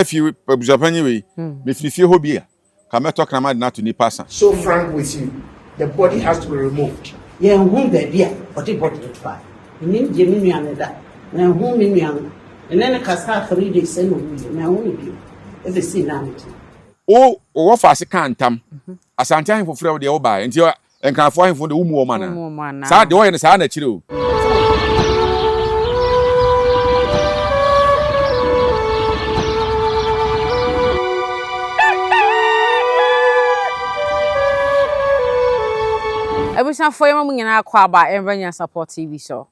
If you Abusuapanin we, if you feel hobby, come and talk about to Nipasa. So frank with you, the body has to be removed. Yeah, whom baby, but it bought it fine. You need Jimmy and that. Now, whom in young, and then a casta 3 days, and now only you. If they see now. Oh, what fast can't come. Asante for free of the Oba, and you and can find for the woman. Sad, the way in the Sana Chiru. I wish I for you nyina kwa ba every Nyansapo TV show.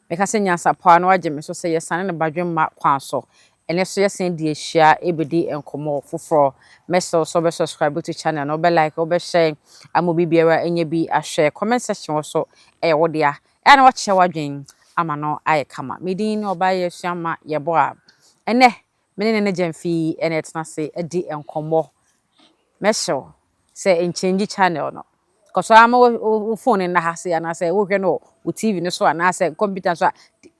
Make us Nyansapo no agye me so say yes na badwem ma kwa so. Ene so yes di ehia ebedi enkomo foforo. Message so be subscribe to channel no be like be share amobi biara enye bi ahwe comment section so wo dia. E na wo che wadwen ama no aye kama. Medin no ba ye suama ye bo a. Ene me ne jamfi ene etna se edi enkomo. Message say en change channel no. Because I'm a phone in the house and I say, okay, no, with TV, no, so and I say, computer, so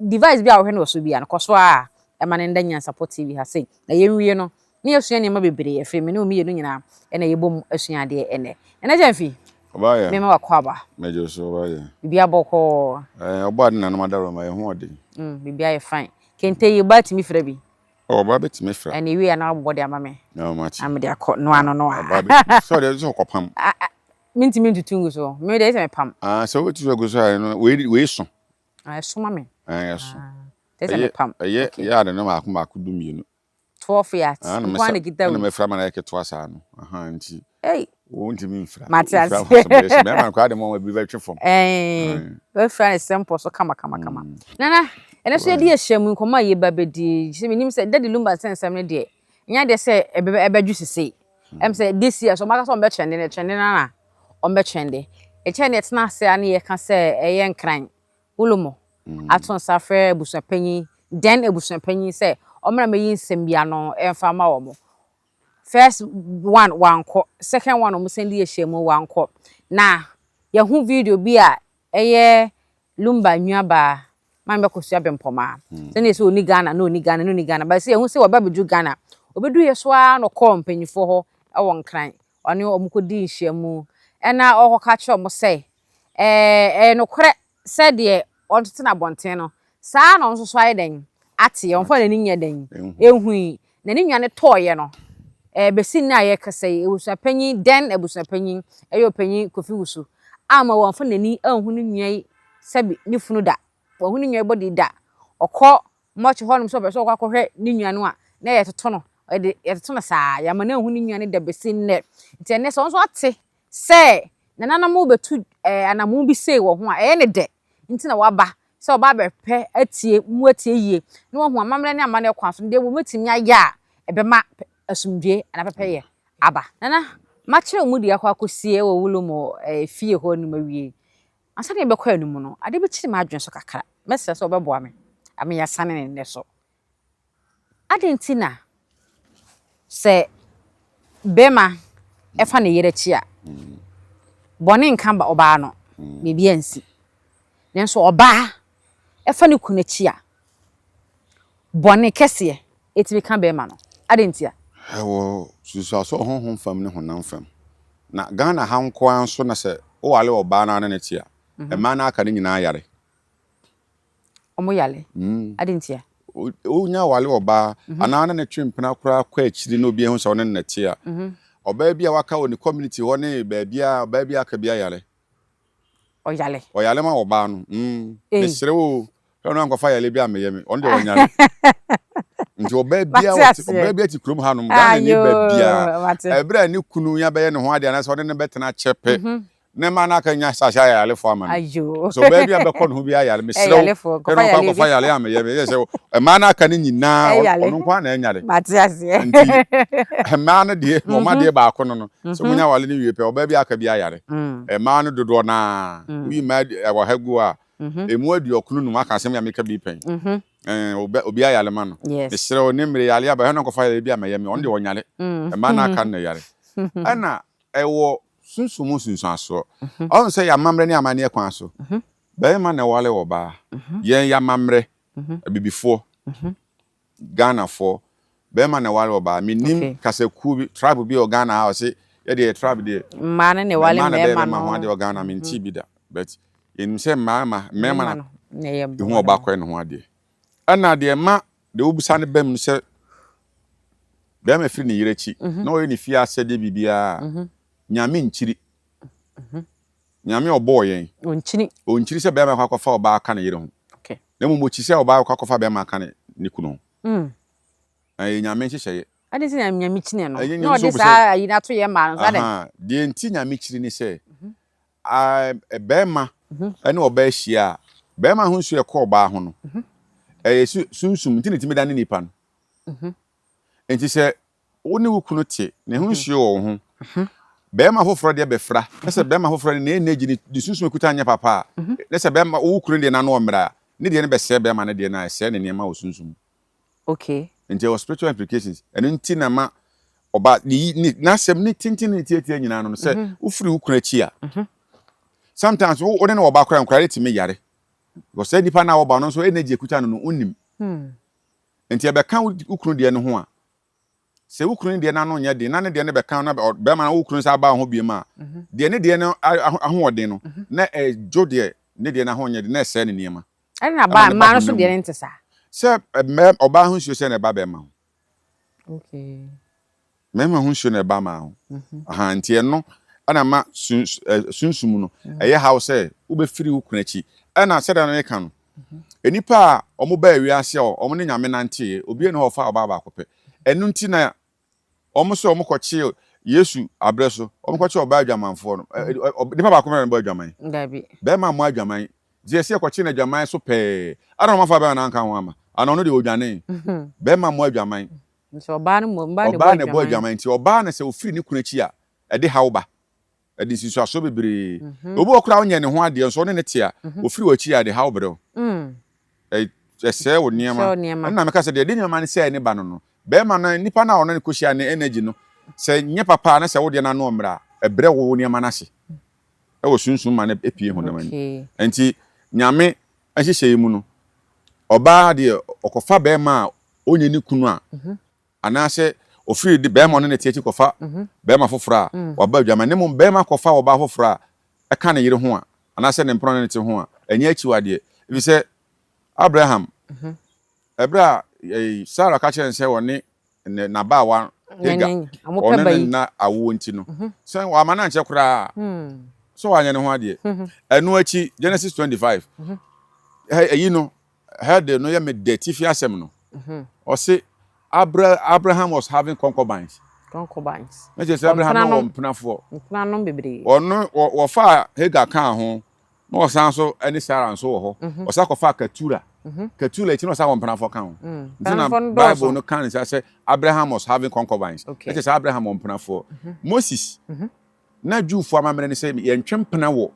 device be our so be and because a man in the Nyansapo TV has said, the you know, near Sunny Mabby, a female me, and a boom, a senior day, and I don't feel. By Mema Quaba, Major so be a boko, a button and mother of my hoarding. Be a fine. Can tell you about me, Frebby. Oh, Babbit, Miss Fred. And you are now body, mammy. No much. I'm their court, no, no. So there's no copam. Minty tungu so. Me dey say pam. So what you go say no we so. So mama. Yes. Dey say pam. Yeah, the no maku du mienu. 12 years. One dey gita. Na me fra man eke to asa no. Nti. Hey. Won't me fra. Matias. Me man kwa dey mo we be twe fom. We fra is simple so kama. Nana, ene so dey ahyam nkoma ye ba bedi. Se menim say daddy Lumba'S sensem ne dey. Nya dey say ebedwu sese. Em say this year so maka so be trend na. Ombe trende e che net na se ane ye ka se eye nkran wulumo aton safre Abusuapanin den Abusuapanin se omra meyi nsem bia no emfa ma wo mo first one wanko second one omo sendi ye hyemu wanko na ye hu video bi a eye Lumba'S nuaba man be kosua bempoma se ne se oni Ghana no oni Ghana ba se ye hu se wa ba bedu Ghana obedu ye so a no call mpanyifo ho e won nkran oni omukodi hyemu ena ohokacho mo say no kore said de onto na bonten no saa no nso so ayeden ate on fa na ninya den ehui na ninya ne toye no besin na ye kase Abusuapanin den Abusuapanin eyopanyin Kofi Wusu ama won fa na ni anhu ni nwai sabi ni funu da won hu ni nwai body da okọ moch honum so be so kwakọhwe ni nwa no a na ye toto no ye toto na saa ya ma na anhu ni nwa ne da besin ne nti ne so nso ate say nana mo betu anamu bi say wo ho a ne de nti na waba say oba be pe atie mu atie yie ne wo ho amamre ne amane kwa so de wo metimi aya ebe ma asumdwe ana pepe ye aba nana ma kire mu di akwa kosie wo wulumo fie ho no mawie Asante be kwa anumu no ade be kire ma adwen so kakra message so obeboa me ame ya sane ne so adentina say bema efa ne yere chi a boni nkamba oba no bibia nsi nenso oba efa ne kunachi a boni kese etimi kan be ma no adentia wo susu so honhom fam ne honam fam na Ghana ha nko anso na se o wale oba na ne tia e ma na aka ne nyina yare omo yale adentia o nya wale oba ana na ne twempena kura kwa akiri no bi ehun se wona ne tia oba bia waka woni community woni ba bia ka bia yale oyale ma oba no mesere wo no ankofa yale bia meyeme onde onyale nti oba bia ti krom hanom Ghana ni ba bia ebra ni kunu ya be ye ne ho ade na so ne betena chepe ne ma na ka nya sasha yale fo ama so ba bia be kono ho bia yale mesere wo kofa yale ameyeme ye se ma na ka ni nyina ono kwa na enyale matiase nti ma na de mo ma de ba kono no so munya wale ni wie pe oba bia ka bia yare ma no dodo na wi ma wa hagu a emu adu okunu no maka asem ya meka bi pen obi ayale ma no mesere o nemre yale aba he no kofa yale bia meyeme on de wonyale ma na aka na yare ana ewo sunsumu sunsuaso on say ya mamre ni amane e kwan so be ma na wale oba yen ya mamre bibifo Ghana for bema na wale oba minim kasaku bi tribe bi Ghana ha say ye de tribe de man ne wale bema no ho de Ghana minti bi da but in say mama na hu oba kwa ne ho ade ana de ma de obusa ne bam say bema firi ne yirechi na oye ne fi asede bibia nyame nchiri nyame obo yen onchiri say bema kwa fa oba aka ne yire ho na mu mochi say oba kwa fa bema aka ne kunu nyame nhyehyeye ade se nyame chine no no de sa ayi na to ye ma no sa de de enti nyame chiri ni se bema ene oba ahia bema ho nsu ekọ oba ho no sunsum enti netimi da ne nipa no enti se woni wukunu te ne ho nsu wo ho bema foforo de befra se bema foforo ne energy ni sunsum ekuta anya papa se bema wukunu de na no omra ne de ne bese bema ne de na ese ne niam wo sunsum okay and there was spiritual implications and unti na ma oba na sem ni tintin ni tietie nyina no say ufiri ukuna chi a sometimes wo ne oba kra nkra me yare because say nipa na oba no so energy ekuta no unim enti e be kan ukunu de ne ho a se ukunu de na no nya de na ne de ne be kan na be ma na ukunu sa ba ho bie ma de ne no ahoɔden no na jo de ne de na ho nya de na ese ne niema ade na ba ma no so de ne ntesa se oba ho nsuo se na ba be ma ho okay mema ho nsuo na ba ma ho aha ntie no ana ma sunsum no eye house wo be firi ukuna chi ana se da no ka no enipa omo ba wi ase omo ne nyame nante obi ne ho fa oba ba kope enu nti na omo so omo koche Yesu abreso omo koche oba adwamanfo no nipa ba komere no ba adwaman ndabi be ma mo adwaman je se koche na adwaman so pe ana mo fa ba na nka ho ama ana no de odwane be ma mo adwaman so oba no oba ne bo adwaman ti oba na se ofiri ne kunachi a e de hawba e de sisu aso bebre obi okura onye ne ho ade so ne te a ofiri wachi a de hawbre se wo niema na me ka se de niema ne se ne ba no be ma na nipa na ono ne koshia ne energy no se nye papa na se wo de na no omra ebre wo niema na hye e wo sunsun ma na epie ho na mani enti nyame ahyehyɛ mu no oba de okofa be ma onye ni kunu a anase ofiri de be ma no ne tie kofa be ma foforo a waba adwama ne mu be ma kofa oba foforo a eka ne yire ho a anase ne mpro ne te ho a enya achiwade ebi se Abraham Ebra Sarah ka chere nse woni na ba wa Ega na awo nti no se wa ma na nche kura so wa nya ne ho ade enu achi Genesis 25 eyi no had no ya me dirty fi asem no o se Abraham was having concubines na je say Abraham no mpenafo no bebre ono wo fa Hagar kan ho no san so ani Sarah so wo ho o sa ko fa Katula iti no sa mpenafo kan ho na Bible no kan say Abraham was having concubines na je say Abraham mpenafo Moses na Jewfo amamene ne say ye ntwempena wo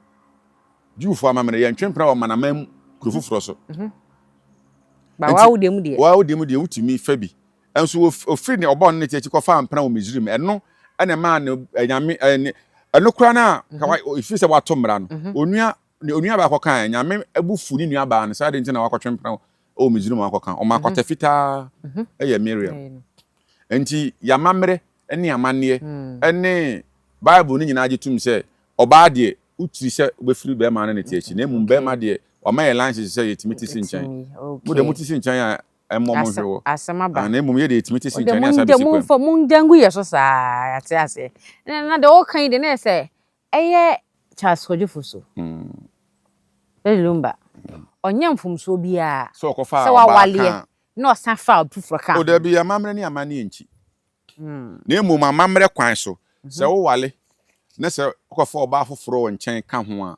Jewfo amamene ye ntwempena wo manamam kurufufuro so ba wa wudem de wutumi fa bi enso ofiri ne obon ne tie kofa mpena wo Misrim eno ene ma ne nyame eno kura na ka ifiri se wato mra no onua ba kokan nyame abufu ni nua ba ne sa de ntina wakotwempena wo Misrim wakokan o makota fita eye Miriam enti yamamre ene amane ene Bible ni nyina agitum se oba de utiri se obefiri be ma ne tie chi na emu be ma de o ma ye lanche se yetimiti sinchan mu de mutisi nchan ya emmo hwewo asemaba na emu ye de yetimiti sinchan ya sabi sikwa mu fo mu dangu ye so saa ate ase na de o kan de na se eye Charles Kojufuso Lumba onyam fumso bia so ko fa se wa wale na o san fa pufuro kan o da bi amamre ni amane enchi na emu amamre kwan so se wo wale na se ko fa oba foforo wo nchen ka ho a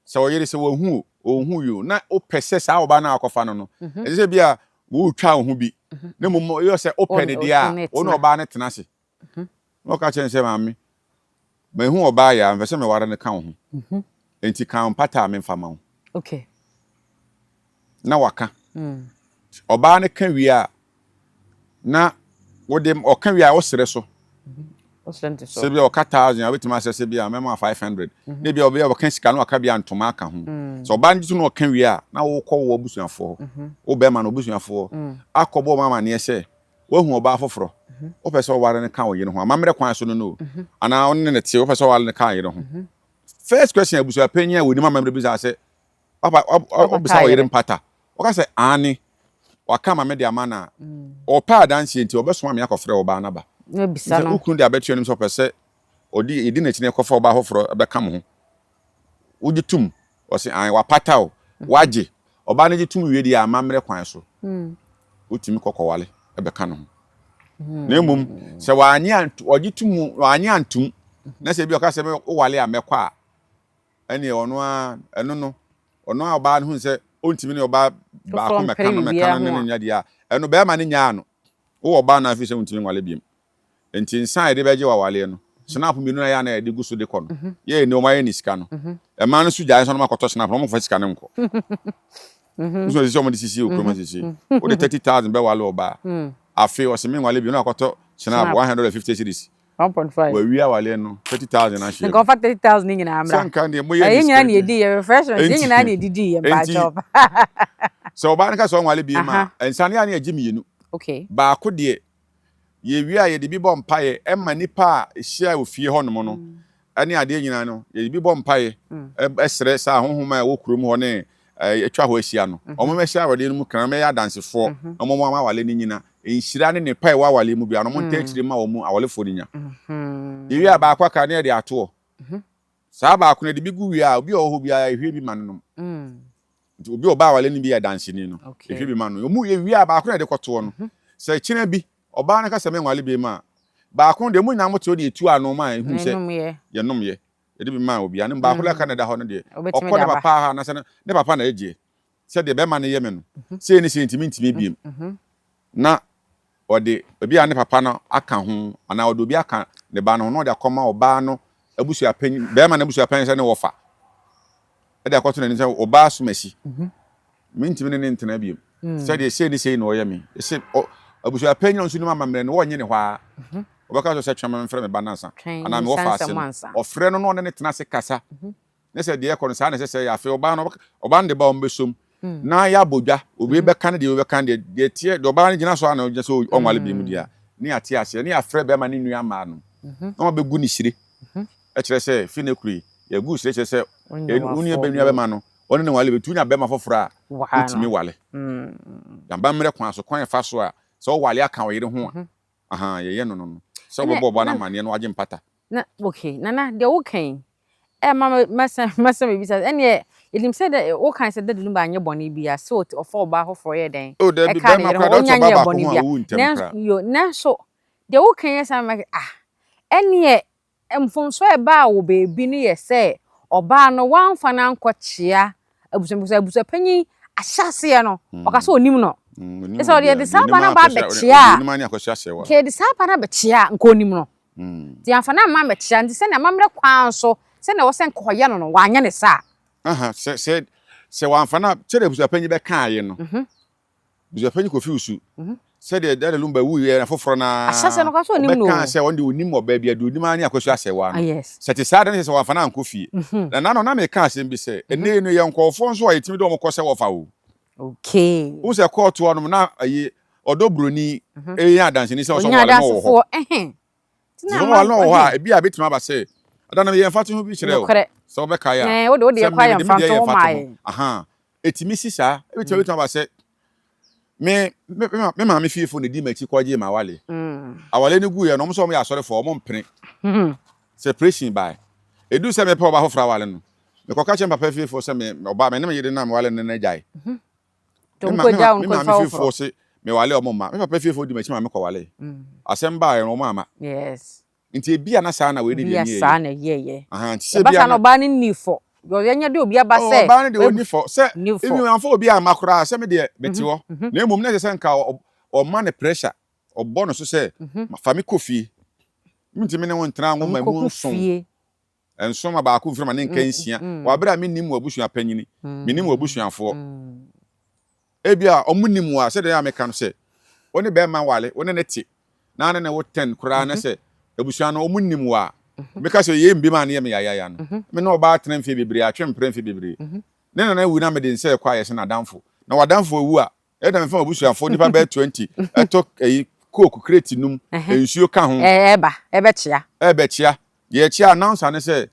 se wo yere se wo hu yo na o pese sa oba na akofa no e se bia wo twa ho bi na emu yo se open de dia wo na oba ne tena se no ka chen se mami me hu oba ya mfese me ware ne ka ho enti kan pata me mfama ho okay na waka oba ne ka wi a na wo dem o ka wi a wo sere so se bia o ka 1000 abetima se bia mema 500 ne bia o ka sika no aka bia ntoma aka ho so ba njitu no ka wi a na wo kɔ wo busuafo wo be ma no busuafo akobo mama ne se hu oba foforo o pese o ware ne kan o yire ho amamre kwan so no ana on ne te o pese o ware ne kan yire ho first question abusuapanyin a woni amamre bi say papa obisa o yire mpata o ka say ani waka ma me de amana o pa dance enti obeso ma me akofre oba na ba na bisa no ukunu de abetu anim so pese odi edi na chine kofa oba foforo abeka mo ho uji tum o say an wa pata o waje oba na ji tum wie di amamre kwan so utimi kokowale ebeka no na emum se wanye oji tum wanye antum na se bi o ka se o wale amekwa ene ono a oba no hu se ontimi ne oba ba ko meka no ne nya dia eno be ma ne nya no wo oba na afi se ontimi wale biem enti nsan de beje wa wale no snap mi no ya na de guso de kono ye ne o ma ye ni sika no e ma no su jae so no makoto snap no mo fa sika ne nko so se o mo de sisi o kroma sisi o de 30,000 be wale oba afi o se mi wale biem no akoto snap 150 cedis 1.5 we wale no 30,000 na share go fa 30,000 ni nyina amra sanka ne mo ye nyina na edi ye refreshment nyina na edidi ye ba job so oba nka so wale biem ma ensane ya na agimi yenu okay ba ko de ye wi a ye de bi bom paye emma nipa hia ofie honom no ane ade nyina no ye bi bom paye esere sa honhoma e wo kurom ho ne etwa ho ahia no omo me hia wode mu kan me ya dansefo omo mo ma wale ni nyina enhira ne ne paye wa wale mu bia no mo ntakiri ma wo mu awale fo ni nya ye wi a ba kwa ka ne de ato sa ba ko ne de bi gu wi a obi o ho bia ehwe bi ma no obi o ba wale ni bi ya dansini no ehwe bi ma no mu ye wi a ba ko ne de koto no se kina bi oba na ka se me nwale bi ma ba ko de mu nya mo te o de etu ano ma ehu se ye nom ye de bi ma obi ane ba ko la ka ne da ho no de okọ ne papa ha na se ne papa na eje se de be ma ne ye me no se ni se ntimi bi na ode obi ane papa no aka ho ana ode obi aka ne ba no no de akoma oba no abusuapanyin be ma na abusuapanyin se ne wofa e de akoto na ni se oba asumasi mi ntimi ne ntena bi se de se ni se no ye me se abusuapanyin nso ni mamamre no wonye ne hwa obaka so se twama mfre me banansa ana me wofa ase ofre no no ne tena se kasa ne se de ekọ sa na se ya fe oba no oba nde ba ombesom na ya bodwa obi be kan de obi kan de tie de oba ne gina so ana je so onwale bi mu dia ne ate ase ne afre be ma ne nua ma no no be gu ni sire e kire se fi ne kuri ya gu sire kire se uni be nua be ma no one ne wale be tunya be ma fofora utimi wale yamba mre kwan so kwan fa so a so wale aka wo yire ho aha ye no so bobo na mane no agye mpata na okay nana de wo kan masa me bisa ene elim said wo kan said de Lumba anye boni bia so ofo ba ho for ye den e ka ne ba boni bia na so de wo kan ye sam ene mfonso e ba wo bebi ne ye se oba no wanfa na nkochia abusuapanyin ahyase ye no okase onim no eso de sapa na ba bechia ke de sapa na bechia nkonim no ti anfa na ma bechia ndi se na mamre kwan so se na wo se nkoya no wanya ne sa se wanfa na chere abusuapanyin be kan ye no abusuapanyin ko fi usu se de Lumba wu ye na foforo na ahyase no kaso onim no be kan se won de onim oba bia de onim ani akosu asewa no se ti sa de se wanfa na nko fie na no na me kan asem bi se ene no ye nkofo nso a yetimi de omo kose wofa wo okay wo se court wonom na ayi odobroni eya adanse ni se so wale mo wo tina wale no wo ha e bia betima ba se adana ye mfatu ho bi kire o so be kai a wo de kwa ya mfatu mai aha etimi sisa e betima ba se me ma me fiefo ne di machi kwaje ma wale awale ne gu ye no mo so mo ya sore fo mo mpene separation by edu se me pe oba hofra wale no me koka che papa fiefo se me oba me ne me yede na me wale ne na jai tonko ja on ko fiefo se me wale omo ma me papa fiefo di machi ma me ko wale asem ba ye no mama yes nti bia na sa na we de bia sa na ye aha nti se bia na oba ni nifo yo yenya de obi aba se oba ni de onifo se imi anfo obi a makura se me de beti wo na emum na se nka o man pressure o bono so se fami kofi mintimi ne wontra ngo mamu nson enso ma ba ko mfirma ne nka nsia wa bra me nim abusuapanyini me nim abusuafo ebia omunim wa se de ya meka no se woni be ma wale woni ne ti na ne wo 10 kura na se abusua no omunim wa meka so ye mbi ma ne ye me yaya no me no ba tena mfe bebre atwe mpre mfe bebre ne na wu na me de nse kwa ye se na damfo na wadamfo wu a e da mfa abusuafo nipa be 20 eto coke crate num ensuo ka ho ebechia ye chia announce ane say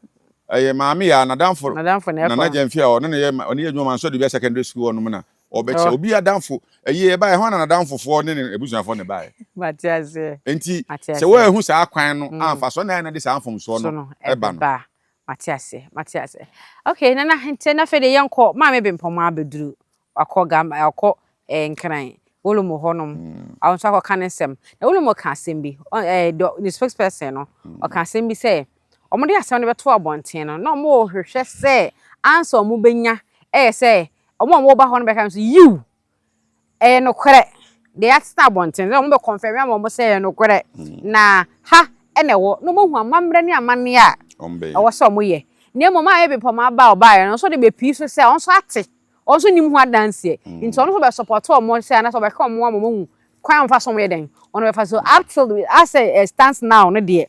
maame ya nadamfo na Jemfia o ne ye dwuma so de bi secondary school no na obechia obi adamfo eye ba ho na nadamfo ne ebusuafo ne ba Matiase enti se wo ehu sa akwan no amfa so na de sa amfom so no eba no Matiase okay nana hente na fe de yenko maame bempom abeduru akọ nkran wolumo honom awonso akọ kanesem na wolumo ka asem bi the spokesperson no o ka asem bi say omode asem no beto abonten no na omo hwehwe say answer omo benya say omo ba ho no be kan so you no kwere they at start abonten na omo be confirm am omo say no kwere na ha enewo no mo hu amamre ne amane a owo so omo ye ne mo ma bempom aba oba no so de be pi so say onso ate also nim ho adanse nti ono so be support omo say na so be ka omo amomu kwan fa so mo yeden ono be fa so up till as a stands now no de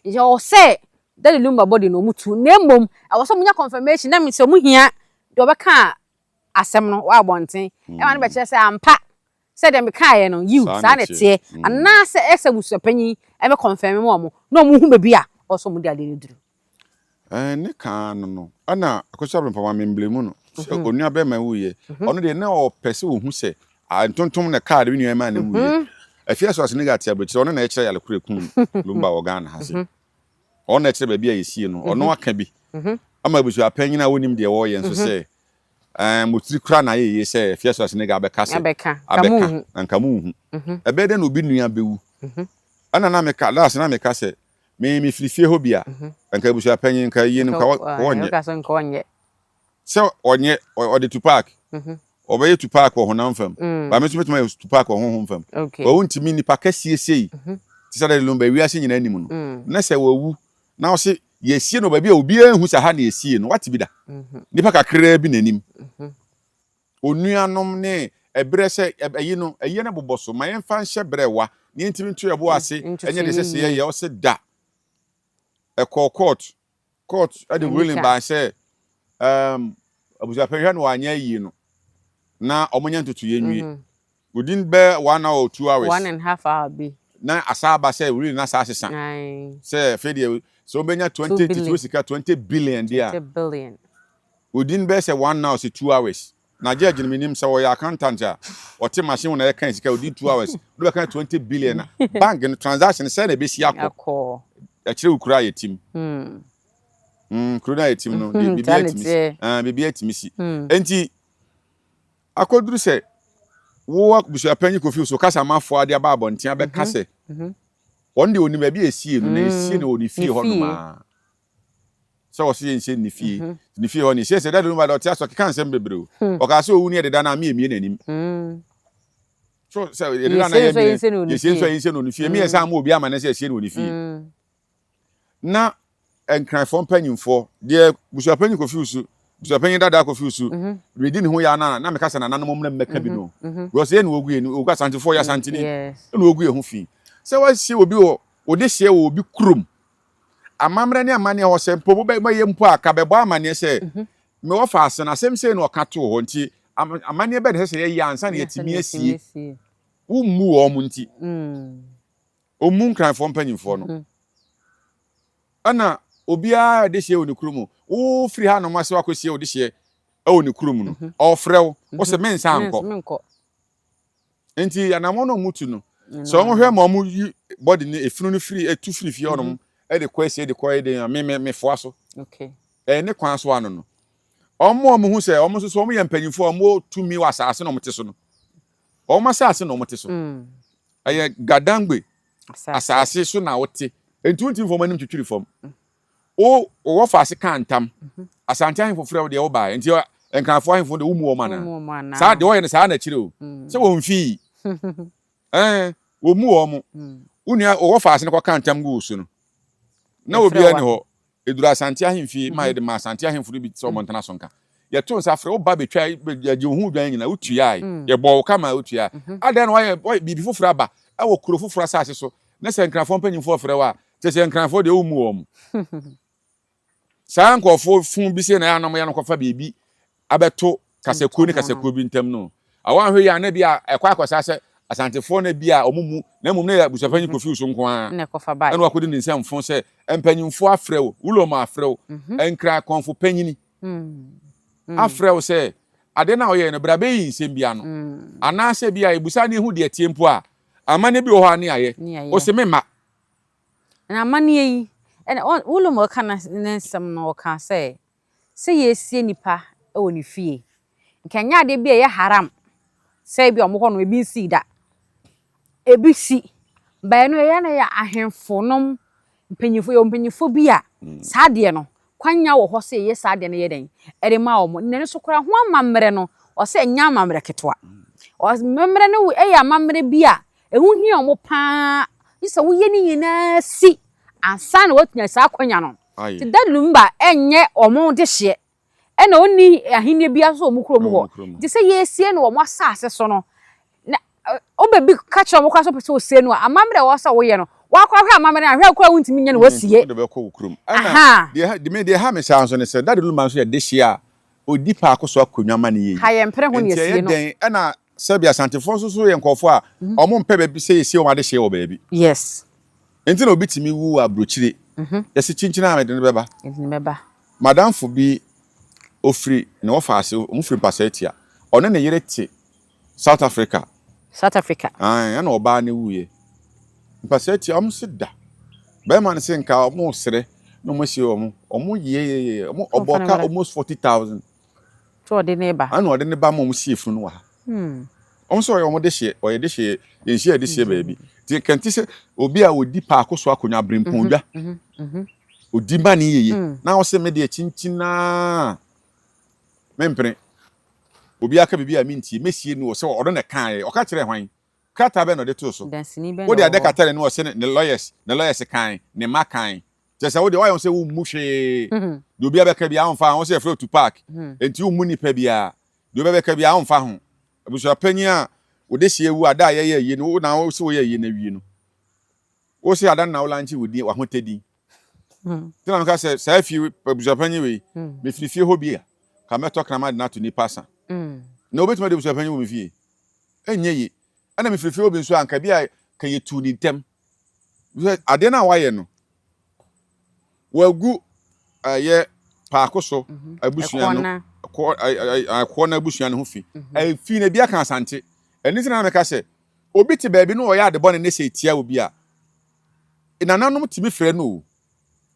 you say that Lumba body no mutu nembom I was so munya confirmation na me say omo hia de obeka asem no wa bonten e ma no be kire say ampa say dem ka ye no you sa na tie ana say Ex-Abusuapanin e be confirm mo omo na omo hu bebi a also mo de ade ne duru ne kan no ana akosa bempom memblemu no onua be ma wuye ono de na o pese wo hu se antontom na card we nua ma na wuye afia so asene gatia bechire ono na ekire yale kure kun Lumba organ ha se ono ekire ba bia yesie no ono aka bi ama Abusuapanin a wonim de wo ye nso se motiri kra na ye se afia so asene ga be ka se abeka anka mu hu ebe de na obi nua bewu ana na me ka last na me ka se me frifie ho bia anka Abusuapanin ka ye nim ka wonye so onye o de Tupac obeye Tupac wo honam fam ba me so betuma Tupac wo honhom fam wo untimi nipa kasie sei ti sa de Lumba wiase nyina anim no na se wawu na wo se yesie no ba bia obi ehu sa ha na yesie no wati bi da nipa kakra bi nanim onuanom ne ebre se eyi no eye na boboso ma yemfa nhye brewa ne ntimi ntu ebo ase enye de sese ye wo se da e court at the ruling by say Abusuapanin no anya yi no na omonya ntutu ye nwie within be 1 hour or 2 hours 1.5 hour be na asaba say really na sa sesa say fede so benya 20 billion dia 20 billion within be say 1 hour or 2 hours na judge ni nim say we accountant a ote machine na e kan sika within 2 hours do be kan 20 billion na bank no transaction say na be si akọ a kire ukura yetim krona yetim no bibi etimisi enti akoduru se wo Abusuapanin kofi so kasa mafo ade aba abonten abe kase on de oni ba bi esie no na esie na oni fie ho no ma so wo se ensie ni fie ho ni se da Lumba da tia so kan sem bebre o ka se owu ni de da na me nanim so se de da na ye so ensie no ni fie me esa ma obi ama na se esie no ni fie na enkran fo mpanyimfo de Abusuapanin kofi so Abusuapanin dada kofi so reading ho ya na me kasa na nanom na mmeka bi no go se ene ogu ene ogu Asante fo ya Asante ni ene ogu ehu fi se wa sie obi o de sie obi krum amamre ne amane ho se mpo ba ye mpo aka be bo amane se me wo fa ase na sem se no ka to ho nti amane be de se ye ya ansa na yetimi asie ummu o mu nti omu nkran fo mpanyimfo no ana obia de sie oni krum o free ha no ma se wakosie o de sie oni krum no o frew o se mensa anko enti anamo no mutu no so mo hwe ma mo body ni efunu no free etu free fie onom e de kwese de koy de me foa so ne kwan so ano no omo hu se omo so omo ye mpanyimfo omo tumi wasase no mte so no omo asase no mte so aye gadangbe asase so na wote enti unti fo manim twitwiri fom wo fa ase kantam Asante ahemfo frɛ wo de wo ba enti enkanfo ahemfo de wo mu o mana sa de wo ye ne sa na kire o se wo mfi wo mu o mu unia wo fa ase ne kwa kantam go su no na obi ani ho edura Asante ahemfi ma ye de ma Asante ahemfo bi so montana so nka ye to nsa frɛ wo ba betwa ye hu dwan nyina utua ye bo wo kama utua adan no wo bibi foforo aba e wo kuro foforo asase so na se enkanfo mpanyimfo frɛ wa te se enkanfo de wo mu o mu sa nkofo fun bi se na ya no ya no kofa bebi abeto kasekuo ni kasekuo bi ntam no awan hwe ya na bia ekwa akosa se asantefo na bia omumu na mum na abusuapanyin kofi so nko a na kofa bai eno akodi ninsamfo se empanyimfo afrew uloma afrew enkra konfo panyini afrew se ade na oye no brabe yi nsem bia no ana se bia ebusa ne hu de tiempo a amane bi wo ha ne aye o se mema na amane yi ene uloma kana nsem no ka se yesie nipa e woni fie nkanya de bia ye haram se bia omho no ebi si da ebi si ba no ya na ya ahemfonom mpanyifo bia saade no kwanya wo ho se ye saade no ye den ere ma wo ne so kora ho amamre no o se nya amamre ketwa o memre no e ya amamre bia ehu hi omo pa isa wo ye ni nyina si ansa na watunya sa kwanya no ti dadumba enye omo de hye ena oni ahine bia so omo kro mo ho ti se ye sie no omo asase so no na obebi catch omo kwa so pese o sie no amamre wo sa wo ye no wakwa amamre na hwe kwa wuntimi nya no wasie de be ko ukrum ana de ha me sanso ne se daduluma so ye de hye a odi pa akoso akonwa ma ne ye ha ye mpre ho ne sie no den ena sabi asantefo so ye nkofo a omo mpe be se ye sie o ma de hye wo ba bi yes enti na obitimi wu abrochire yesi chinchina amede ne beba madam fo bi ofri ne wo faase omfri pasetia ono ne yere ti South Africa ya na oba ne wuye pasetia omsida be man se nka omo sere no mo sie omo ye omo oboka almost 40,000 to de ne ba ana ode ne ba mo sie funu wa omso omo de hye oye de hye ye hye de hye ba bi ti kanti se obi a odi pa akoso akonya brempondwa odi ba ne yeye na wo se me de chinchina mempre obi aka bibi a minti mesie ni wo se odo na kan o ka kire hwan krata be no de to so wo de adeka tare ni wo se ne lawyers kan ne makan je se wo de wo se wo mu hwe de obi abeka bia onfa wo se fro Tupac enti wo mu ni pa bia de obi abeka bia onfa ho abusuapanyin a wo de hie wu ada ye ye ni wo na wo se wo ye na wi no wo se ada na wo lanchi wo di wa hotedi tina nka se sa fi abusuapanyin we me fifie ho bia ka meto krama na to ni pasa na obetima de abusuapanyin wo me fie enye yi ana me fifie obi nso anka bia ka yetu ni tem ade na wa ye no wagu ye paakoso abusua no ko na abusua no ho fi fi na bia kan Asante eni tina me ka se obi ti baabi no oya ade bone ne se tia obi a nananom timi frɛ no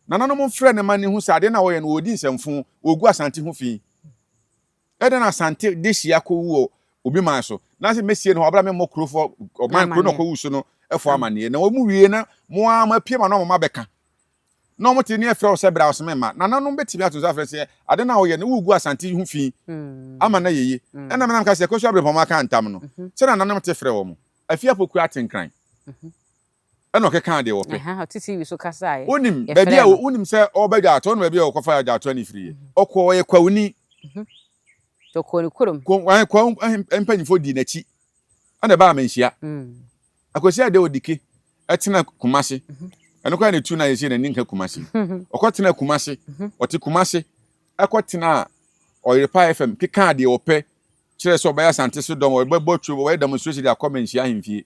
nananom frɛ ne ma ne hu sa ade na wo ye no odi nsemfo ogu Asante ho fi ede na Asante de hia ko wu obi man so na se mesie no obra me mokrofo oman kro no ko wu so no efo amane na wo mu wie na mo ama pie ma no mo mabeka no mo ti ne frɛ o se bra o se mema nananom betimi ato so afrɛ se ade na wo ye no ugu Asante ho fi ama na yeye ena menam ka se ko so abre poma ka ntam no se na nananom te frɛ wo mo afia poku atenkran eno ke kan de wo pe titi wi so kasa e onim baby a onim se obaga ato no baby a okofa ya ato ni free okwo ye kwawuni to ko ni kurum kwa empanyifo di nachi ana ba manhia akosia de odike etena Kumasi eno kwa ne tu na yesi na ninka Kumasi okotena Kumasi oti Kumasi akotena Oyerepa FM kika de ope kire so obaya Asante so dom obebo tru we demonstration de akomenhia ahemfie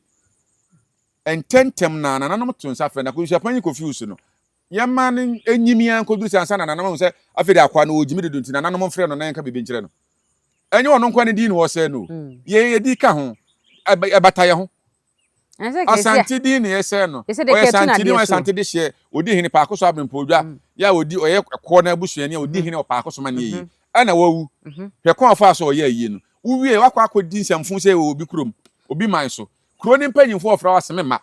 ententem na nananom to nsa fe na abusuapanyin confuse no yama ne enyimi an koduru sansa na nananom se afede akwa na ojimi de dunti na nananom frɛ no na nka bebe nkire no enye wono nkwa ne di no wo se no ye di ka ho ebataye ho Asante di ne ye se no o Asante di o Asante de hye odi hene pa akoso abrempodwa ya odi oye ko na abusuani a odi hene o pa akoso ma ne yi ana wawu hwe kwa fa so oye yi no uwie wakwa akodi nsɛmfo se obi krom obi man so kro ni mpanyimfo ofra waseme ma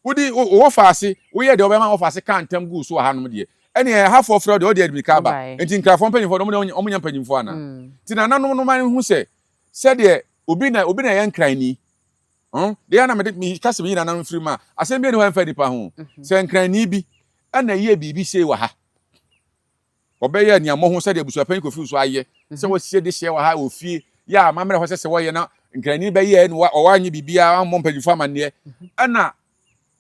wodi wo faase wo ye de obema wo faase kan tam gu so ha no de ene ha for ofra de o de admika ba enti nkrafo mpanyimfo no omo nya mpanyimfo ana ti na nanom no man hu se de obi na ye nkranni de ya na me kase me na nanom firi ma asem bi ne ho mfa nipa ho se nkranni bi ana ye bibi sei wa ha obeya ni amoho se de abusuapanyin kofi so aye se wo sie de hye wa ha ofie ya mamre ho se wo ye na nkranni be ye no owanyi bibia ammo mpanyimfo amane ana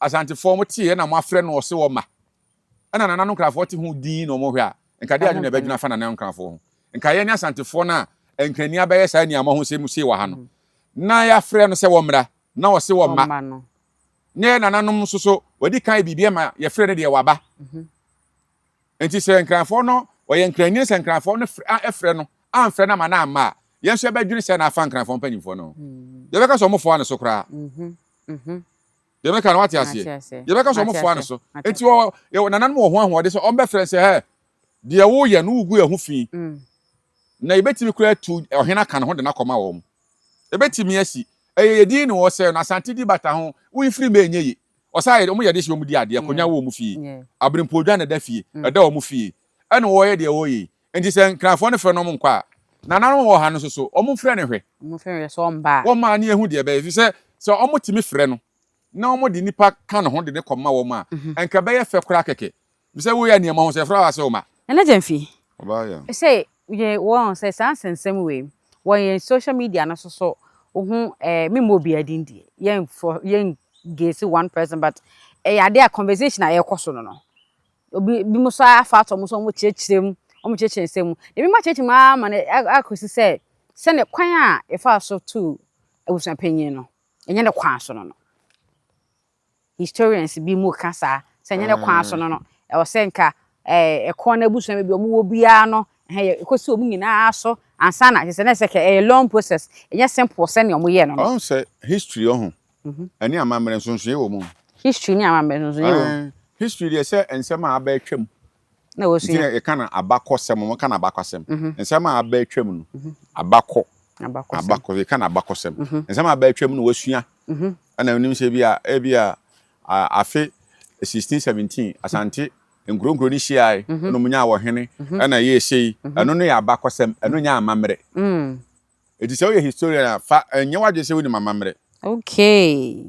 Asante form tie na mo afrɛ no ose wo ma ana nananom krafo te ho din no mo hwe a nka de adwene badwuna fa nananom krafo ho nka ye ne Asante fo na nkranni abɛyɛ saa ni amoho se mu sei wa ha no na ya frɛ no sɛ wɔmra na wɔse wɔma ne nananom so wadi kan bibia ma ya frɛ no de waba enti sɛ nkranfo no wɔyɛ nkranni sɛ nkranfo no frɛ no amfrɛ na ma na ama yɛn so bɛdwene sɛ na afa nkranfo mpanyimfo no yɛbɛka so ɔmofo ano so kra yɛbɛka no wate ase yɛbɛka so ɔmofo ano so enti nananom wɔ ho ahode so ɔmbɛfrɛ sɛ hɛ de wo yɛ no ugu ɛho fi na yɛbɛtimi kura tu ɔhena kan ho de na kɔma wɔ mu yɛbɛtimi asi yɛdin ne wɔ sɛ na Asante di bata ho wo free me enye yi ɔsa yɛ ɔmo yɛ de hye ɔmo di ade akonya wɔ mu fi abrenpodwa na da fie ɛda ɔmo fie ɛna wɔyɛ de wɔyɛ enti sɛ nkranfo no frɛ no mo nkwa nananom wɔ ha no so ɔmo frɛ ne hwɛ ɔmo frɛ so ɔmba wɔma ne ehu de bɛyɛ fi sɛ ɔmo timi frɛ no na ɔmo de nipa kan ho de ne kɔma wɔ mu a enka bɛyɛ fɛ kora kɛkɛ fi sɛ wo yɛ niam ho sɛ frɛ wa sɛ ɔma ɛna Gyamfi ɔba ya say ye wɔn sɛ sansensɛm we wɔyɛ social media no so ohu me mo bi adin die yen gesi one person but ade a conversation a yɛkɔ so no obi bi mo so afa to mo so mo kyerɛkyerɛm ɔmo kyerɛkyerɛ nsɛm ebi ma kyerɛkyerɛ ma ma akosi sɛ ne kwan a ɛfa so to abusuapanyin no ɛnyɛ ne kwan so no historians bi mu kasa sɛ ɛnyɛ ne kwan so no ɛwɔ sɛ nka ɛkɔn na abusua bi ɔmo wɔ bia no ɛkɔsi ɔmo nyinaa so ansa na sɛ na sɛ a long process ɛnyɛ simple sɛ ne ɔmo yɛ no ɔn sɛ history ɔho ɛne amammerɛ nsonso yɛ wɔ mu history ne amammerɛ nsonso yɛ wɔ history deɛ sɛ nsɛm a aba atwam na wo so yɛ ka na abakɔsɛm mo ka na abakɔsɛm nsɛm a aba atwam no abakɔ yɛ ka na abakɔsɛm nsɛm a aba atwam no wasua ɛna onim sɛ bi a afe 1617 Asante nkronkro ni hyiae no munya wɔ hene ɛna yɛ sei ɛno no yɛ abakɔsɛm ɛno nya amammerɛ edi sɛ woyɛ historian a fa nyɛ wadwe sɛ woni amammerɛ okay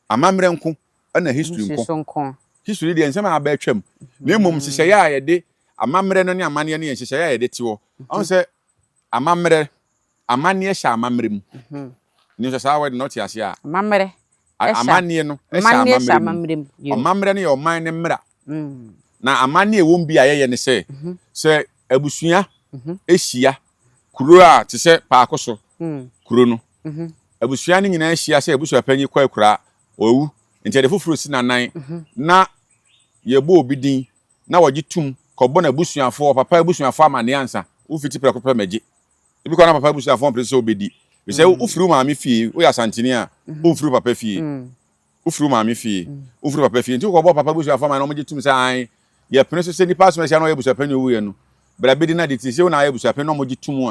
amammerɛ nko ɛna history nko history deɛ nsɛm a aba atwam na mmom hyehyɛeɛ a yɛde amammerɛ no ne amanneɛ no yɛ hyehyɛeɛ a yɛde te hɔ ɔn sɛ amammerɛ amanneɛ hyɛ amammerɛ mu ni sɛ saa wɔde no te ase a amammerɛ amanneɛ no hyɛ amammerɛ mu amammerɛ no yɛ ɔman ne mmra na amanneɛ wɔ bi a yɛyɛ ne sɛ abusua ehyia kuro a te sɛ paako so kuro no abusua no nyinaa ehyia sɛ abusuapanyin kɔ akura owu nti de foforo si nanan na yɛbɔ obi din na wɔgye tum kɔbɔ na abusuafo papa abusuafo amane ansa wo fiti prɛko pɛ magye ebi kɔ na papa abusuafo mpɛ sɛ obedi bi sɛ wo furu maame fie wo yɛ Asanteni a wo furu papa fie wo furu maame fie wo furu papa fie nti kɔbɔ papa abusuafo amane wɔgye tum sɛ an yɛ pene so sɛ nipa so ɛhyɛ no yɛ abusuapanyin owu yɛ no bra bedi na de ti sɛ wo na yɛ abusuapanyin no wɔgye tum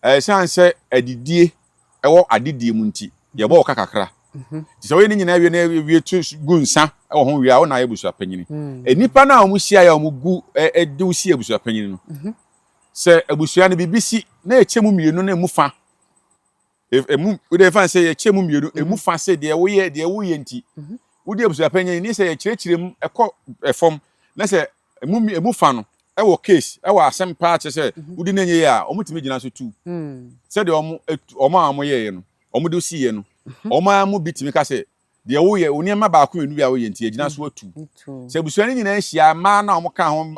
a ɛsan sɛ adidie ɛwɔ adidie mu nti yɛbɔ wo kakra sɛ wo ni nyina wie na wie tu gu nsa ɛwɔ ho wie a wo na yɛ abusuapanyin enipa na wɔn hyia ya wɔn gu ɛde wo si abusuapanyin no sɛ abusua no bibisi na ɛkyɛ mu mienu na emu fa emu wo de fa sɛ yɛkyɛ mu mienu emu fa sɛ deɛ woyɛ nti wo de abusuapanyin ni sɛ yɛkyerɛkyerɛ mu ɛkɔ ɛfam na sɛ emu fa no ɛwɔ case ɛwɔ asɛm pa kyɛ sɛ wo de n'enye a ɔmo timi gyina so tu sɛ deɛ ɔmo a ɔmo yɛ no ɔmo de si yɛ no ɔmo a mo bitimi ka sɛ deɛ woyɛ oniema baako enu bi a woyɛ nti gyina so atu sɛ abusua no nyinaa hyia ma na ɔmo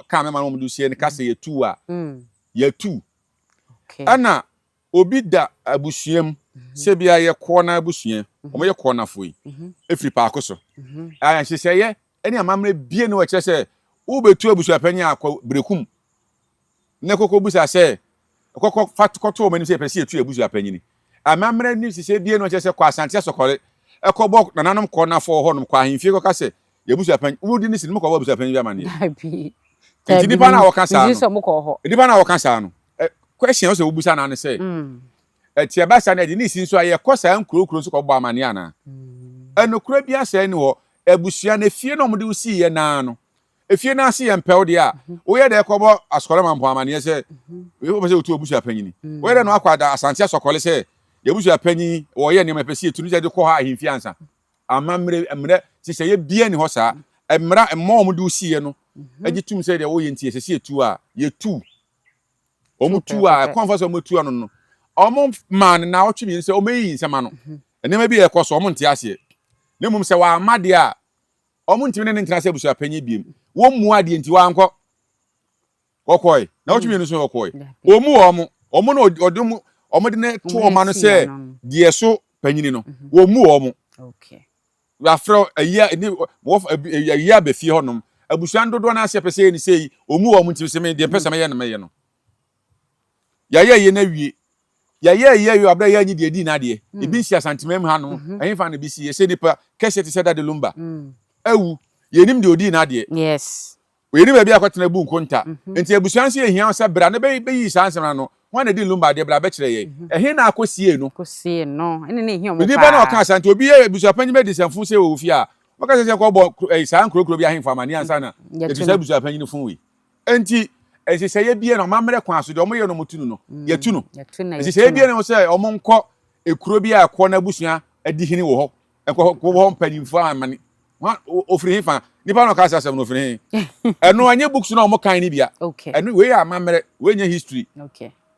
ka me ma ɔmo de si yɛ no ka sɛ yɛtu a yɛtu ana obi da abusuam sɛ bia yɛ kɔ na abusua ɔmo yɛ kɔ na foi efiri paako so ahyehyɛyɛ ɛne amammerɛ bie no wɔkyerɛ sɛ wo betu abusuapanyin akɔ brekum na kokɔ busa sɛ kokɔ fatkɔto ɔmo ni sɛ pɛsɛ yɛtu abusuapanyin amammerɛ ni hyehyɛ bie no wɔkyerɛ sɛ kɔ Asante asɔkɔre ɛkɔbɔ nananom kɔ na fɔ hɔ nom kɔ ahemfie kɔ ka sɛ yɛbusuapanyin wo di ni si no kɔ abusuapanyin bi amane nti nipa na wɔka saa no nipa na wɔka saa no question o sɛ wobusa na ne sɛ ɛtia ba sa na de ni si nso ayɛ kɔ saa nkurokuro nso kɔ bɔ amane ana ɛnokura bi asɛ ni hɔ abusua na fie na ɔmo de usi yɛ na no efie na ase yɛ mpɛw de a woyɛ de kɔbɔ asɔkɔre ma mpɔ amane sɛ wo pɛ sɛ wotu abusuapanyin woyɛ de no akɔ ada Asante asɔkɔre sɛ yɛbusuapanyin wɔyɛ nneɛma pɛ sɛ yɛtu no sɛ de kɔ ha ahemfie ansa amammerɛ sɛ yɛ bia ni hɔ saa mmra mma ɔmo de usi yɛ no agye tum sɛ deɛ woyɛ ntie sɛ yɛtu a yɛtu ɔmo tu a kɔnfa sɛ ɔmo tu ano no ɔmo man na ɔtwe bi sɛ ɔmo yi nsɛm ano nneɛma bi yɛ kɔ so ɔmo nte aseɛ ne mum sɛ wa amade a ɔmo ntimi ne ntena sɛ abusuapanyin biem wɔn mu adeɛ nti wankɔ kɔkɔe na ɔtwe bi no so kɔkɔe ɔmo na omode ne to oma no se die so panyini no wo mu omo okay we afro ayi ni wo ayi abefie honom abusuan dodo na ase pese ni sei omu omo nti se me de pese me ye no me ye no ye na wie ye abra ye anyi de di na de ebi nsi asantemam ha no ehimfa na bi si ye se nipa kese te se da de lumba awu yenim de odi na de yes we ni ba bi akwatena bu nkonta enti abusuan se ehia se bra na be yi sansem no wan na di lumba de bra be kire ye ehe na akosie no ene ne ehia omo pa na oka Asante obi ye abusuapanyi me di sanfu se wo fi a waka se ko bo san krokro bi ahimfa ma ni ansa na etu se abusuapanyi no fun we enti esiseye bie na mamre kwan so de omo ye no mutunu no yetu no esiseye bie na se omo nko ekuro bi a ko na abusua adi hini wo ho enko wo mpanimfo amane ofiri hifa nipa no ka asasem no ofiri eno anye books na omo kan ni bia eno we ya mamre we nya history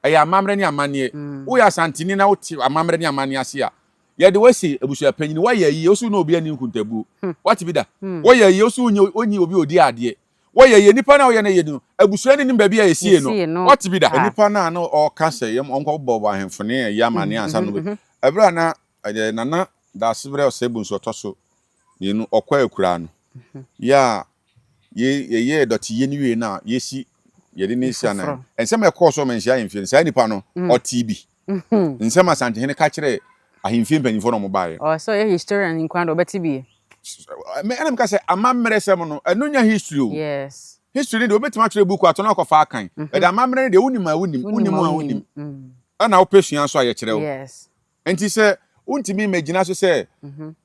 ya mamre ni amane wo ya Asante ni na wo ti amamre ni amane ase a ye de wasi abusuapanyi wa ya yi osu na obi ani nkuntabu what bi da wo ya yi osu onyi obi odi ade woye ye nipa na woye na ye no abusua ni ba bia esie no what bi da nipa na no o ka se yem onko bobo ahemfone ya mane ansa no ebra na nana da sebre o sebun so toso ni no okwa akura no ya ye doti ye ni we na ye si ye de ni sia na ensem e ko so menhia ahemfie sa nipa no o tb ensem Asante hene ka kire ahemfie mpanifo no mo bae oh so ye historian in kwando beti bi me anam ka say amamre sem no enonya history o yes history de obetima kire book ato na akofa akan e da amamre de unim ana opesua so aye kire o yes enti se untimi imagine so say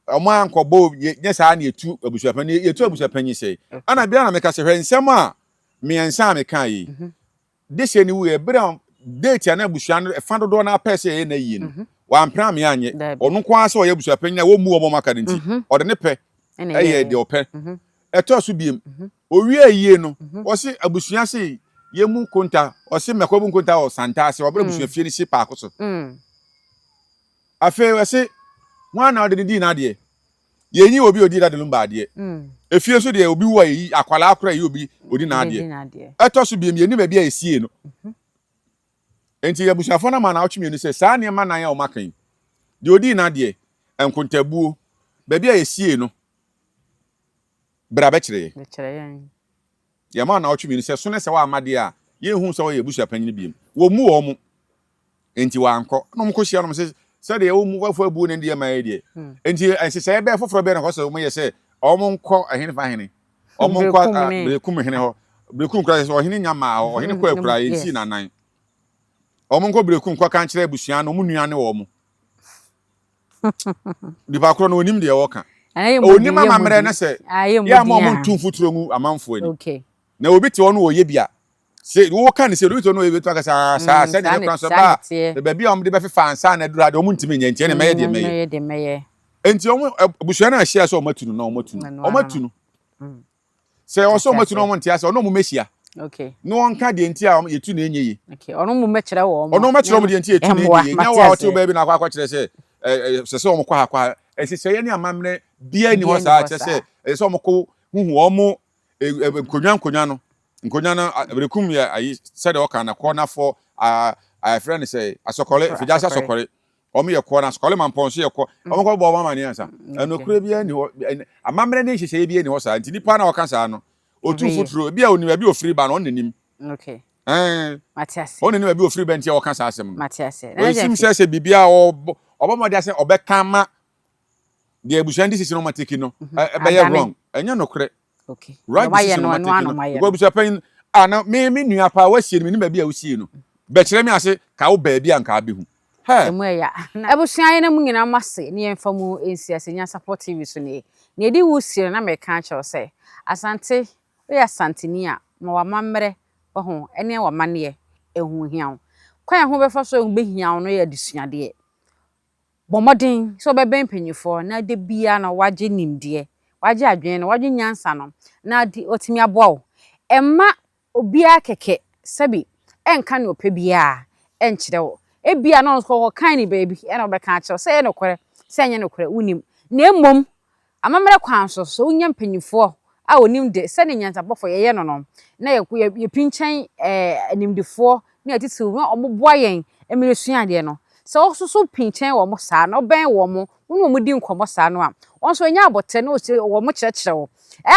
omo ankobo nye sa na etu abusuapanyi say ana bia na me ka say hwensem a me ensa me kan yi de se ni we bra date na abusua no fa dodo na pese ye na yi no wa ampra me anye onu kwa se oye abusuapanyi na wo mu omo maka nti o de ne pe eye de ope eto so biem owie ayie no wo se abusua se ye mu konta o se mekobu nkonta o santa se obra abusua fie ni si pa akoso afe we se wan na de di na de ye nyi obi odi da de lumba de efie so de obi wo yi akwala akora yi obi odi na de eto so biem ye ni ba bia esie no enti abusua fo na ma na ochimi ni se sa ne ma na ya o makan de odi na de enkontabuo ba bia esie no bra be kire ye ma na ochimi ni se so ne se wa amade a ye hu se wo ye abusuapanyi biem wo mu wo mu enti wa anko no mko hia no se de wo mu wafo abu ne de ma ye de enti ensese be foforo be na ko se wo ye se omo nko ahene fa hene omo nko brekum hene ho brekum kra se ohene nyama ohene ko akura yensi nanan omo nko brekum kwa kan kire abusua no mu nua ne wo mu di ba kro no onim de wo ka onim amamre na se ya mo ntum futuro mu amanfo ni okay na obi te ono oye bia se wo kan se obi te ono oye betu aka sa se de kran so ba be bia om de be fefa ansa na dura de om ntimi nyentie ne meye de meye enti om abusua na ahia so omatunu na omatunu se o so omatunu om ntia se ono mu mehia okay no onka de enti a yetu na enye yi okay ono mu mekire wo ono mekire wo de enti yetu na enye yi nya wa ote ba bi na akwa kire se om kwa se ye ni amamre bia ni ho sa che se om ko huhu om nkonya no brekum ya ayi said o kan na corner for a friend say asokole fija asokole o me ye corner asokole man ponso ye ko o ko bo mama ni ansa enokure bia ni ho amamre ni hyehyeye bia ni ho sa nti nipa na o kan sa no otu futuro bia oni bia ofiri ba no onanim okay Matias onanim bia ofiri ba nti o kan sa asem Matias o sim se bibia o bomode se obekama de abusuan di no matiki no be ye wrong enya nokure okay why you no go abusuapan ana me nua pa wasie me ni ba bia wasie no be kire me ase ka wo ba bia nka abehu emu ya abusua ye na mu nyina mase ne yemfa mu ensiase Nyansapo TV so ne edi wusie na me ka che se Asante we Asante ni a ma wa mamre ho ene wa mane ehu hiawo kwan ho befa so ehu be hiawo no ye adisuade bomodin so be mpanyifo na de bia na waje nimde waje adwen no waje nyansa no na di otimi aboa emma obia keke sabi enka ne opebia enkyere wo ebia no ko kan ni baby e na obeka akyew se no kwere se enye no kwere unim na emom amamre kwan so unya mpanyifo a onim de se ne Nyansapofo ye no na ye pinchan animdefo na atiti wo omoboa yen emiresua de no so also so pinchen wo mo saa no ben wo mo wo mo di nkomo saa no a wonso nya abote no wo mo kyerɛkyerɛ wo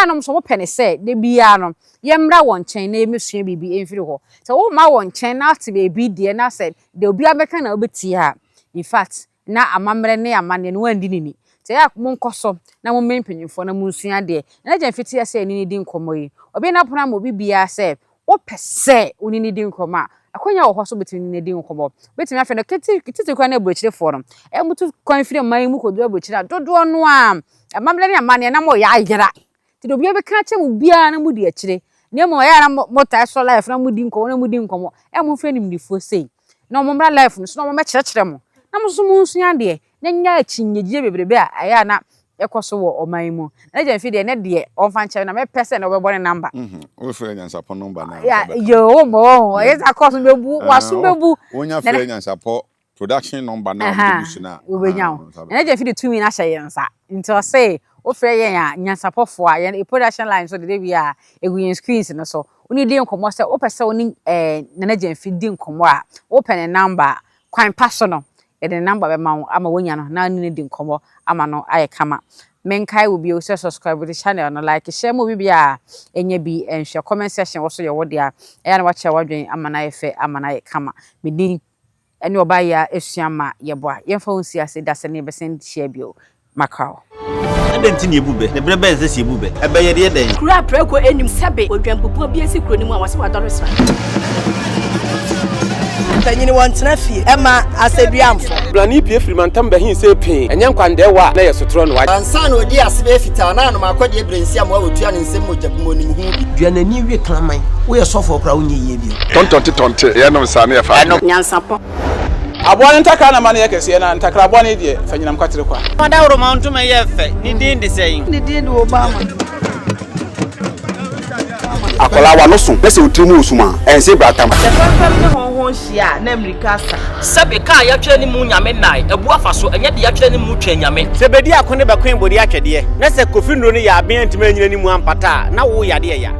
no so mo pene se de bia no yemra won chen na emesua bibi emfiri ho so wo ma won chen na ate bebi de na said de obi abeka na obeti ha in fact na amamre ne amane no wandi nini te ya mo nkoso na mo mempanyimfo na mo nsua de na gya mfiti ya se ni di nkomo yi obi na pona mo bibia se wo pese oni ni di nkomo a akonya wo hoso betimi ni di nkomo betimi afa no kiti kwa na ebuchire fo no mutu konfire man mu kodu ebuchire dodo no a amamre ne amane na mo ya ayera ti do bia be ka che mo bia na mu di akire ne mo ya na mo ta so life na mu di nkomo mo fe nim difo sei na mo mra life no so na mo me kyerɛkyerɛ mo na mo so mo nsua de na nya achinyegye bebrebe a aya na ekoso wo oman mu na gya mfi de ne de onfa nkyɛ na me pese na obɛbɔ ne number wo frɛ Nyansapo number na ya yo mo yes akoso bebu waso bebu wonya frɛ Nyansapo production number na obusu na obenya na gya mfi de 2 min ahyɛ yensa nti o say wo frɛ yen a Nyansapo fo a yen production line so de bia egu yen screens no so oni de nkomo sɛ wo pese oni na gya mfi di nkomo a wo pɛ ne number kwan paso no the number be ma ama wonya no na ni di nkomo ama no aye kama menkai will be also subscribe to the channel no like share mo bibia enye bi enhwe comment section wo so ye wo dia eya na wache wadwen ama na efe ama na kama medin ene oba ya esuama ye boa ye fa onsi ase da se ne be sen share bio makao adenti ne ebube ne brebe nse si ebube ebe ye de den kura preko enim sebe odwan popo bi esi kro ni mu a wase wadoro sra tanyini wantena fie ema aseduamfo blani pie frimantam be hin se pin enye nkwande wa na ye sotro no wa ansa na odi asebe fita na no makode ebrensi am wa wotua ne nsem mojabum ni hu bi duanani wie klaman wo ye sofo kra wo nye ye bi tontonte ye no sa na ye fa Nyansapo aboa ntakra na ma na ye kese na ntakra aboa ne de fanyinam kwatere kwa mada woro ma ntoma ye fe ni din de sɛyin ni din de Obama akola wa no so pese otimu osuma ense bratam the family ne honhon hia na America sa sebe ka ya twere ni mu nyame nai ebu afa so enye de ya twere ni mu twa nyame sebedi akone be kwen bodi atwede na se kofi nro ni ya aben ntime nyina ni mu ampata na wo yade ya